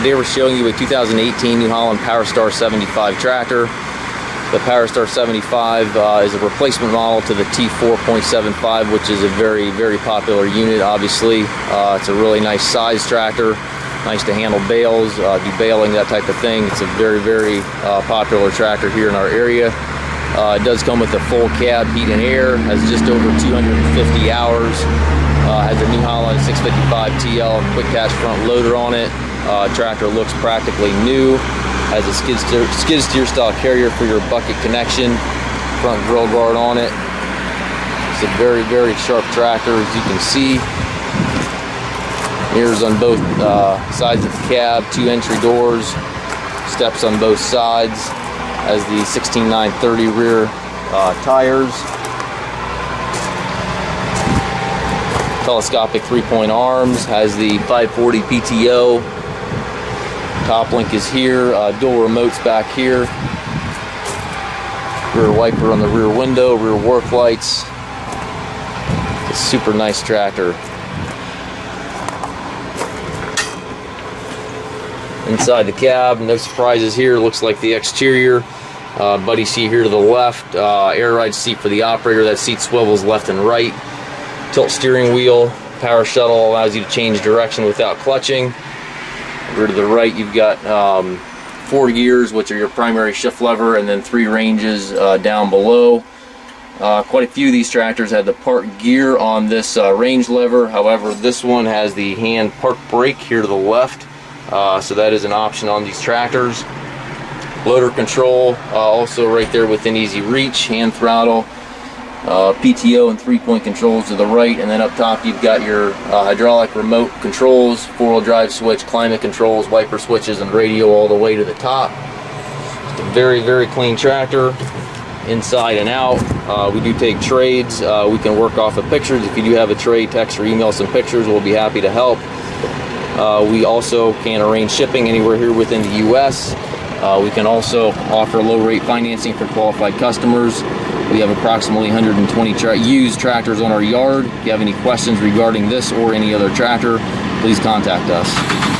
Today we're showing you a 2018 New Holland Powerstar 75 tractor. The Powerstar 75 is a replacement model to the T4.75, which is a very popular unit. Obviously, it's a really nice size tractor, nice to handle bales, do baling, that type of thing. It's a very popular tractor here in our area. It does come with a full cab, heat and air, has just over 250 hours, has a New Holland 655 TL quick catch front loader on it. Tractor looks practically new, has a skid steer style carrier for your bucket connection, front grill guard on it. It's a very sharp tractor, as you can see. Mirrors on both sides of the cab, 2 entry doors, steps on both sides, has the 16930 rear tires, telescopic 3-point arms, has the 540 PTO. Top link is here, dual remotes back here, rear wiper on the rear window, rear work lights. It's a super nice tractor. Inside the cab, no surprises here. Looks like the exterior. Buddy seat here to the left, air ride seat for the operator. That seat swivels left and right. Tilt steering wheel, power shuttle allows you to change direction without clutching. Over to the right, you've got 4 gears, which are your primary shift lever, and then 3 ranges down below. Quite a few of these tractors have the park gear on this range lever. However, this one has the hand park brake here to the left, so that is an option on these tractors. Loader control also right there within easy reach. Hand throttle, PTO and 3-point controls to the right, and then up top you've got your hydraulic remote controls, 4-wheel drive switch, climate controls, wiper switches, and radio all the way to the top. It's a very clean tractor inside and out. We do take trades. We can work off of pictures. If you do have a trade, text or email some pictures, we'll be happy to help. We also can arrange shipping anywhere here within the US. We can also offer low rate financing for qualified customers. We have approximately 120 used tractors on our yard. If you have any questions regarding this or any other tractor, please contact us.